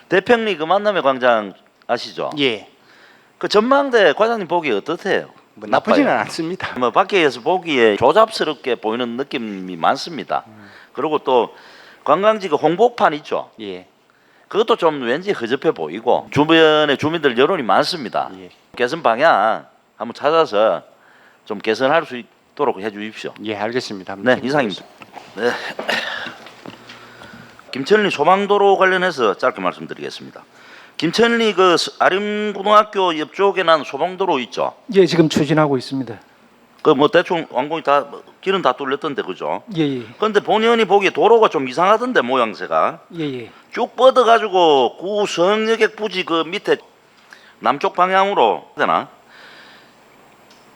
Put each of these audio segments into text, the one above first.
대평리 그 만남의 광장 아시죠? 예. 그 전망대 과장님 보기 어떠세요? 뭐 나쁘지는 않습니다. 뭐 밖에서 보기에 조잡스럽게 보이는 느낌이 많습니다. 그리고 또 관광지 그 홍보판 있죠. 예. 그것도 좀 왠지 허접해 보이고 주변에 주민들 여론이 많습니다. 예. 개선 방향 한번 찾아서 좀 개선할 수 있도록 해주십시오. 예, 알겠습니다. 한번 네, 이상입니다. 네. 김천리 소방도로 관련해서 짧게 말씀드리겠습니다. 김천리 그 아림고등학교 옆쪽에 난 소방도로 있죠. 예, 지금 추진하고 있습니다. 그 뭐 대충 완공이 다 길은 다 뚫렸던데 그죠? 예, 예, 그런데 본의원이 보기에 도로가 좀 이상하던데 모양새가 예, 예. 쭉 뻗어가지고 구성여객 부지 그 밑에 남쪽 방향으로 되나?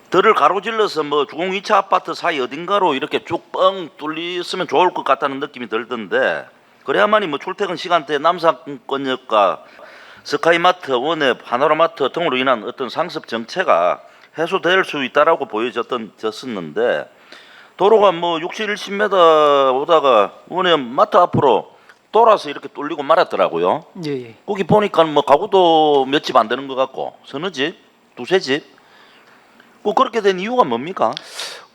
들을 가로질러서 뭐 주공 2차 아파트 사이 어딘가로 이렇게 쭉 뻥 뚫렸으면 좋을 것 같다는 느낌이 들던데 그래야만이 뭐 출퇴근 시간대에 남산권역과 스카이마트, 원앱, 하나로마트 등으로 인한 어떤 상습 정체가 해소될 수 있다라고 보여졌었는데 도로가 뭐 60, 70m 오다가 원앱 마트 앞으로 돌아서 이렇게 뚫리고 말았더라고요. 예, 예. 거기 보니까 뭐 가구도 몇 집 안 되는 것 같고 서너 집, 두세 집. 꼭 그렇게 된 이유가 뭡니까?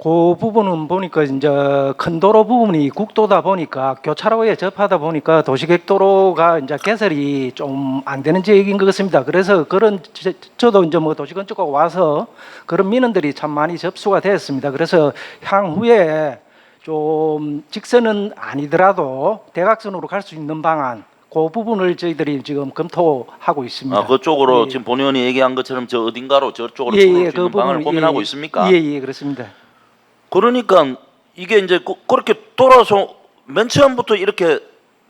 그 부분은 보니까 이제 큰 도로 부분이 국도다 보니까 교차로에 접하다 보니까 도시계획도로가 이제 개설이 좀 안 되는 지역인 것 같습니다. 그래서 그런 저도 이제 뭐 도시건축하고 와서 그런 민원들이 참 많이 접수가 되었습니다. 그래서 향후에 좀 직선은 아니더라도 대각선으로 갈 수 있는 방안 그 부분을 저희들이 지금 검토하고 있습니다. 아, 그쪽으로 예. 지금 본의원이 얘기한 것처럼 저 어딘가로 저쪽으로 예, 줄을 예, 수 있는 방안을 고민하고 있습니까? 예, 예, 그렇습니다. 그러니까 이게 이제 그렇게 돌아서 맨 처음부터 이렇게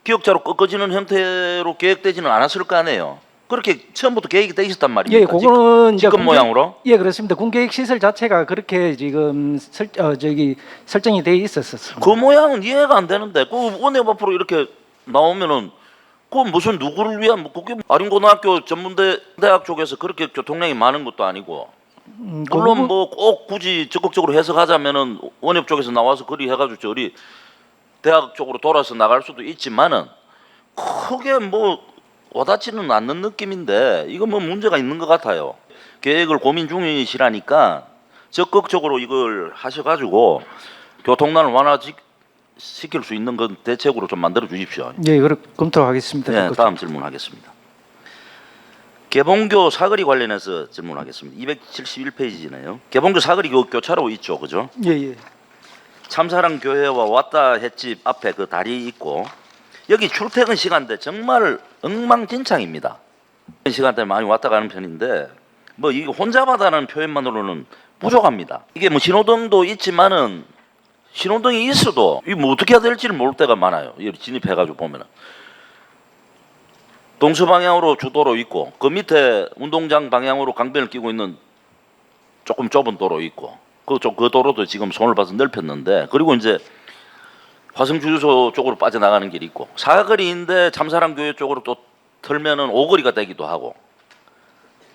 기역자로 꺾어지는 형태로 계획되지는 않았을 거 아니에요. 그렇게 처음부터 계획이 돼 있었단 말입니까? 예, 그거는 이제 직권 모양으로? 예, 그렇습니다. 군계획 시설 자체가 그렇게 지금 설정이 돼 있었습니다. 그 모양은 이해가 안 되는데 그 원앱 앞으로 이렇게 나오면은 그 무슨 누구를 위한 뭐 그게 아림고등학교 전문대학 쪽에서 그렇게 교통량이 많은 것도 아니고 물론 뭐 꼭 굳이 적극적으로 해석하자면은 원협 쪽에서 나와서 그리 해가지고 저리 대학 쪽으로 돌아서 나갈 수도 있지만은 크게 뭐 와닿지는 않는 느낌인데 이거 뭐 문제가 있는 것 같아요. 계획을 고민 중이시라니까 적극적으로 이걸 하셔가지고 교통난을 완화시킬 수 있는 건 대책으로 좀 만들어 주십시오. 예, 그렇게 검토하겠습니다. 네, 다음 질문하겠습니다. 개봉교 사거리 관련해서 질문하겠습니다. 271페이지네요. 개봉교 사거리 교차로 있죠, 그죠? 예, 예. 참사랑 교회와 왔다 횟집 앞에 그 다리 있고 여기 출퇴근 시간대 정말 엉망진창입니다. 시간대 많이 왔다 가는 편인데 뭐 이게 혼잡하다는 표현만으로는 부족합니다. 이게 뭐 신호등도 있지만은 신호등이 있어도 이 뭐 어떻게 해야 될지를 모를 때가 많아요. 여기 진입해가지고 보면은. 동서 방향으로 주도로 있고 그 밑에 운동장 방향으로 강변을 끼고 있는 조금 좁은 도로 있고 그 도로도 지금 손을 봐서 넓혔는데 그리고 이제 화성주유소 쪽으로 빠져나가는 길이 있고 사거리인데 참사랑교회 쪽으로 또 털면은 오거리가 되기도 하고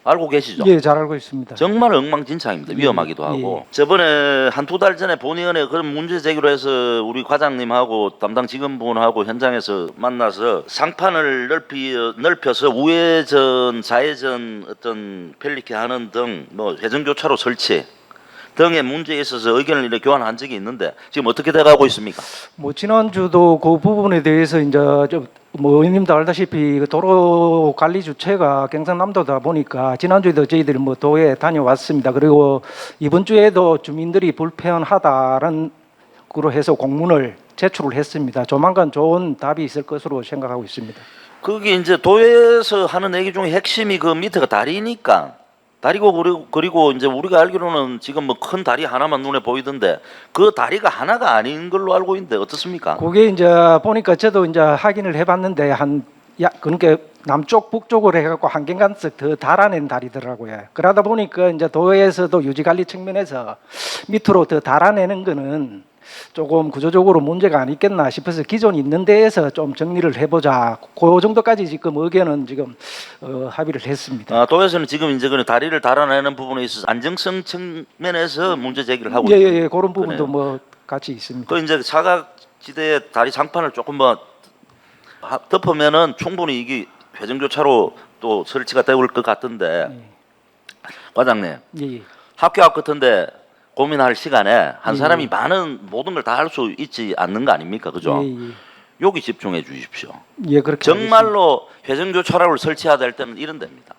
알고 계시죠? 예, 잘 알고 있습니다. 정말 엉망진창입니다. 위험하기도 하고 저번에 한두 달 전에 본의원에 그런 문제 제기로 해서 우리 과장님하고 담당 직원분하고 현장에서 만나서 상판을 넓혀서 우회전, 좌회전 어떤 편리케 하는 등 뭐 회전교차로 설치 등의 문제에 있어서 의견을 이렇게 교환한 적이 있는데 지금 어떻게 돼가고 있습니까? 뭐 지난주도 그 부분에 대해서 이제 뭐 의원님도 알다시피 그 도로 관리 주체가 경상남도다 보니까 지난주에도 저희들이 뭐 도에 다녀왔습니다. 그리고 이번 주에도 주민들이 불편하다는 그로 해서 공문을 제출을 했습니다. 조만간 좋은 답이 있을 것으로 생각하고 있습니다. 그게 이제 도에서 하는 얘기 중에 핵심이 그 밑에가 다리니까 다리고 그리고 이제 우리가 알기로는 지금 뭐 큰 다리 하나만 눈에 보이던데 그 다리가 하나가 아닌 걸로 알고 있는데 어떻습니까? 그게 이제 보니까 저도 이제 확인을 해봤는데 그러니까 남쪽 북쪽으로 해갖고 한 개간씩 더 달아낸 다리더라고요. 그러다 보니까 이제 도에서도 유지관리 측면에서 밑으로 더 달아내는 거는 조금 구조적으로 문제가 안 있겠나 싶어서 기존 있는 데에서 좀 정리를 해보자. 그 정도까지 지금 의견은 지금 합의를 했습니다. 도에서는 지금 이제 그 다리를 달아내는 부분에 있어서 안정성 측면에서 문제 제기를 하고 예, 있는 그런 부분도 거네요. 뭐 같이 있습니다. 그 이제 사각지대에 다리 장판을 조금 뭐 덮으면은 충분히 이게 회전교차로 또 설치가 되올 것 같은데 과장님 예. 학교 앞 같은데 고민할 시간에 한 예. 사람이 많은 모든 걸 다 할 수 있지 않는 거 아닙니까? 그죠? 예, 예. 여기 집중해 주십시오. 예, 그렇게 정말로 회전교차로를 설치해야 될 때는 이런 데입니다.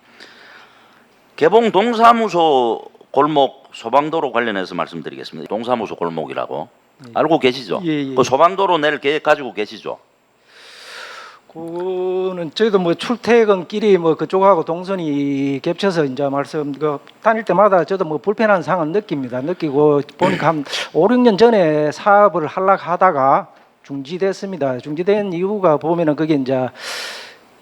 개봉 동사무소 골목 소방도로 관련해서 말씀드리겠습니다. 동사무소 골목이라고 알고 계시죠? 예, 예. 그 소방도로 낼 계획 가지고 계시죠? 그는 저희도 뭐 출퇴근길이 뭐 그쪽하고 동선이 겹쳐서 이제 말씀 다닐 때마다 저도 뭐 불편한 상황을 느끼고 보니까 한 5, 6년 전에 사업을 하려고 하다가 중지됐습니다. 중지된 이유가 보면은 그게 이제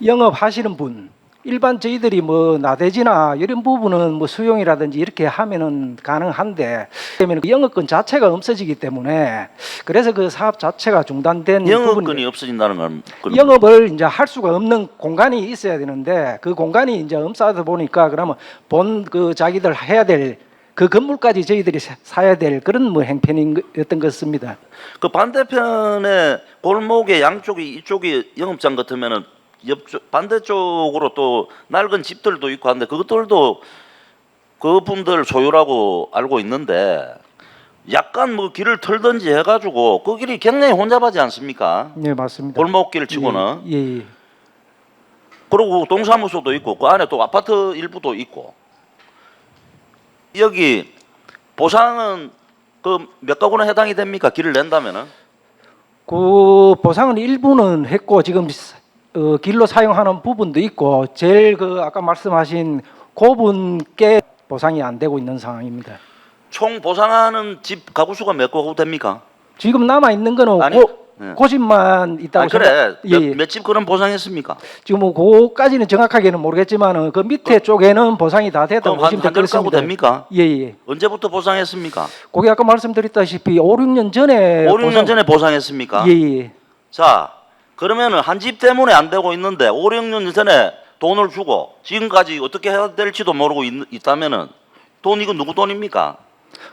영업하시는 분 일반 저희들이 뭐 나대지나 이런 부분은 뭐 수용이라든지 이렇게 하면은 가능한데 그러면 영업권 자체가 없어지기 때문에 그래서 그 사업 자체가 중단된 영업권이 부분이 없어진다는 건 그럼 영업을 이제 할 수가 없는 공간이 있어야 되는데 그 공간이 이제 없어다 보니까 그러면 본 그 자기들 해야 될 그 건물까지 저희들이 사야 될 그런 뭐 행편이었던 것 같습니다. 그 반대편에 골목의 양쪽이 이쪽이 영업장 같으면은 옆쪽 반대쪽으로 또 낡은 집들도 있고 한데 그것들도 그분들 소유라고 알고 있는데 약간 뭐 길을 털든지 해가지고 그 길이 굉장히 혼잡하지 않습니까? 네, 맞습니다. 골목길 치고는 예, 예. 그리고 동사무소도 있고 그 안에 또 아파트 일부도 있고 여기 보상은 그 몇 가구나 해당이 됩니까? 길을 낸다면은 그 보상은 일부는 했고 지금 길로 사용하는 부분도 있고 제일 그 아까 말씀하신 그분께 보상이 안 되고 있는 상황입니다. 총 보상하는 집 가구 수가 몇 가구 됩니까? 지금 남아 있는 거는 아니, 네. 그 집만 있다고 그래 예, 예. 몇 집 그런 보상했습니까? 지금 뭐 그까지는 정확하게는 모르겠지만 그 밑에 쪽에는 보상이 다 됐다고 그럼 보시면 한 될 것 10가구 같습니다. 됩니까? 예, 예. 언제부터 보상했습니까? 그게 아까 말씀드렸다시피 5, 6년 전에 5, 6년 전에 보상했습니까? 예, 예. 자 그러면은 한 집 때문에 안 되고 있는데 5, 6년 전에 돈을 주고 지금까지 어떻게 해야 될지도 모르고 있다면은 돈 이거 누구 돈입니까?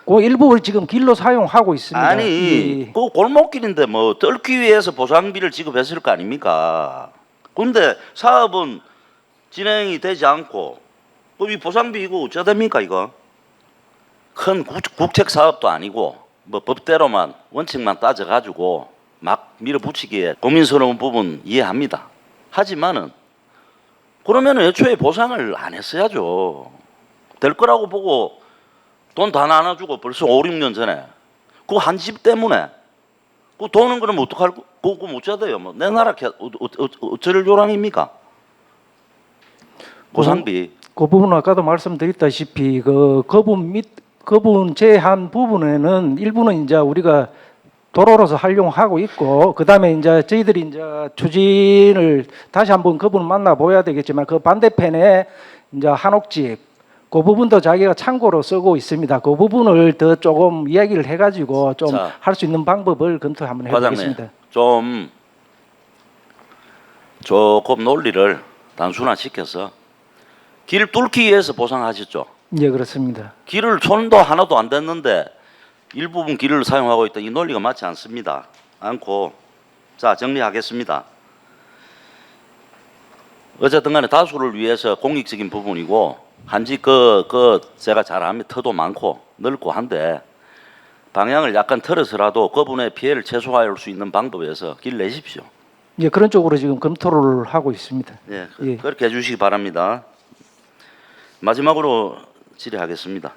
그 일부를 지금 길로 사용하고 있습니다. 아니 예, 예. 그 골목길인데 뭐 뚫기 위해서 보상비를 지급했을 거 아닙니까? 근데 사업은 진행이 되지 않고 이 보상비 이거 어쩌 됩니까 이거? 큰 국책 사업도 아니고 뭐 법대로만 원칙만 따져가지고 막 밀어붙이기에 고민스러운 부분 이해합니다. 하지만은 그러면 애초에 보상을 안 했어야죠. 될 거라고 보고 돈 다 나눠주고 벌써 5, 6년 전에 그 한 집 때문에 그 돈은 그럼 어떡할 그거 못 줘야 돼요. 뭐 내놔라 어쩔 요랑입니까? 보상비. 그 부분은 아까도 말씀드렸다시피 그분 제한 부분에는 일부는 이제 우리가 도로로서 활용하고 있고 그다음에 이제 저희들이 이제 추진을 다시 한번 그분을 만나 보야 되겠지만 그 반대편에 이제 한옥집 그 부분도 자기가 참고로 쓰고 있습니다. 그 부분을 더 조금 이야기를 해가지고 좀 할 수 있는 방법을 검토 한번 해보겠습니다. 과장님, 좀 조금 논리를 단순화시켜서 길 뚫기 위해서 보상하셨죠. 예, 그렇습니다. 길을 손도 하나도 안 댔는데 일부분 길을 사용하고 있다. 이 논리가 맞지 않습니다. 않고 자 정리하겠습니다. 어쨌든 간에 다수를 위해서 공익적인 부분이고 한지 제가 잘 아면 터도 많고 넓고 한데 방향을 약간 틀어서라도 그분의 피해를 최소화할 수 있는 방법에서 길 내십시오. 예, 그런 쪽으로 지금 검토를 하고 있습니다. 예, 예. 그렇게 해주시기 바랍니다. 마지막으로 질의하겠습니다.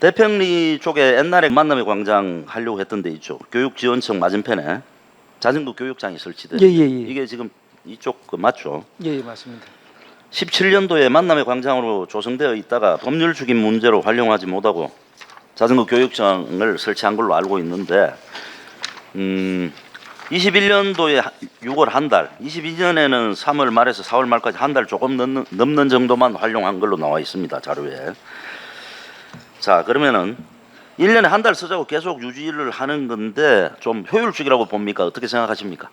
대평리 쪽에 옛날에 만남의 광장 하려고 했던 데 있죠. 교육지원청 맞은편에 자전거 교육장이 설치돼. 예, 예, 예. 이게 지금 이쪽 맞죠? 예, 예, 맞습니다. 17년도에 만남의 광장으로 조성되어 있다가 법률 죽임 문제로 활용하지 못하고 자전거 교육장을 설치한 걸로 알고 있는데 21년도에 6월 한 달, 22년에는 3월 말에서 4월 말까지 한 달 조금 넘는 정도만 활용한 걸로 나와 있습니다. 자료에. 자, 그러면은 1년에 한 달 쓰자고 계속 유지를 하는 건데 좀 효율적이라고 봅니까? 어떻게 생각하십니까?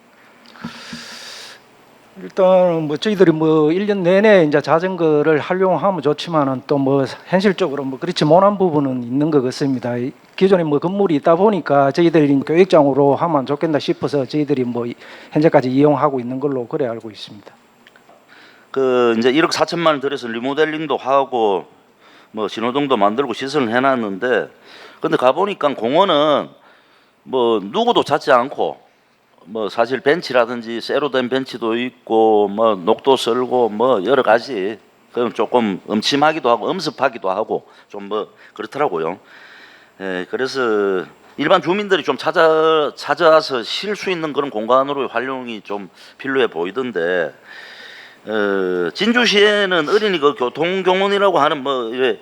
일단 뭐 저희들이 뭐 1년 내내 이제 자전거를 활용하면 좋지만은 또 뭐 현실적으로 뭐 그렇지 못한 부분은 있는 것 같습니다. 기존에 뭐 건물이 있다 보니까 저희들이 교육장으로 하면 좋겠다 싶어서 저희들이 뭐 현재까지 이용하고 있는 걸로 그래 알고 있습니다. 그 이제 1억 4천만 원 들여서 리모델링도 하고 뭐 신호등도 만들고 시설을 해놨는데 근데 가보니까 공원은 뭐 누구도 찾지 않고 뭐 사실 벤치라든지 쇠로 된 벤치도 있고 뭐 녹도 썰고 뭐 여러 가지 그럼 조금 음침하기도 하고 엄습하기도 하고 좀 뭐 그렇더라고요. 예, 그래서 일반 주민들이 좀 찾아와서 쉴 수 있는 그런 공간으로 활용이 좀 필요해 보이던데 진주시에는 어린이 그 교통공원이라고 하는 뭐 이래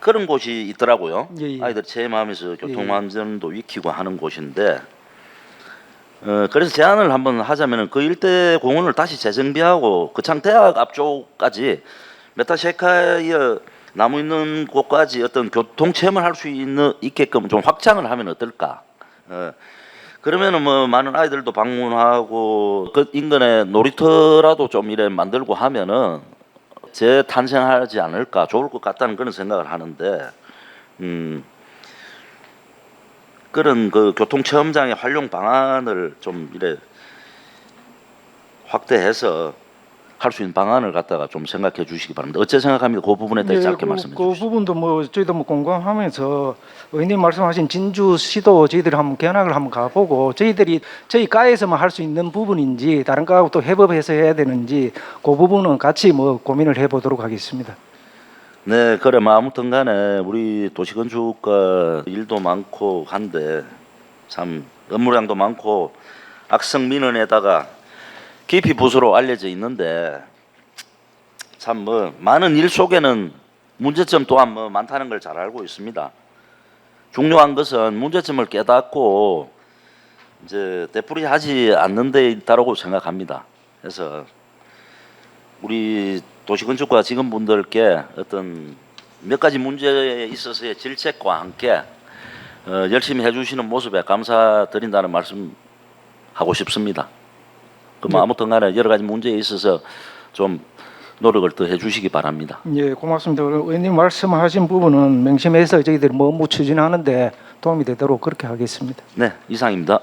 그런 곳이 있더라고요. 예, 예. 아이들 체험하면서 교통안전도 익히고 하는 곳인데 그래서 제안을 한번 하자면은 그 일대 공원을 다시 재정비하고 그창대학 앞쪽까지 메타세카이어 나무 있는 곳까지 어떤 교통 체험을 할 수 있게끔 좀 확장을 하면 어떨까? 그러면은 뭐 많은 아이들도 방문하고 그 인근에 놀이터라도 좀 이래 만들고 하면은 재탄생하지 않을까 좋을 것 같다는 그런 생각을 하는데 그런 그 교통 체험장의 활용 방안을 좀 이래 확대해서 할 수 있는 방안을 갖다가 좀 생각해 주시기 바랍니다. 어째 생각합니다. 그 부분에 대해 짧게 말씀해 그 주시죠. 부분도 뭐 저희도 뭐 공감하면서 의원님 말씀하신 진주시도 저희들이 한번 견학을 한번 가보고 저희 과에서만 할 수 있는 부분인지 다른 과하고 또 협업해서 해야 되는지 그 부분은 같이 뭐 고민을 해보도록 하겠습니다. 네, 그래 뭐 아무튼간에 우리 도시건축과 일도 많고 한데 참 업무량도 많고 악성 민원에다가 깊이 부수로 알려져 있는데 참 뭐 많은 일 속에는 문제점 또한 뭐 많다는 걸 잘 알고 있습니다. 중요한 것은 문제점을 깨닫고 이제 되풀이하지 않는 데 있다고 생각합니다. 그래서 우리 도시건축과 직원분들께 어떤 몇 가지 문제에 있어서의 질책과 함께 열심히 해주시는 모습에 감사드린다는 말씀 하고 싶습니다. 그럼 아무튼간에 여러 가지 문제에 있어서 좀 노력을 더 해주시기 바랍니다. 예, 고맙습니다. 의원님 말씀하신 부분은 명심해서 저희들이 뭐 업무 추진하는데 도움이 되도록 그렇게 하겠습니다. 네, 이상입니다.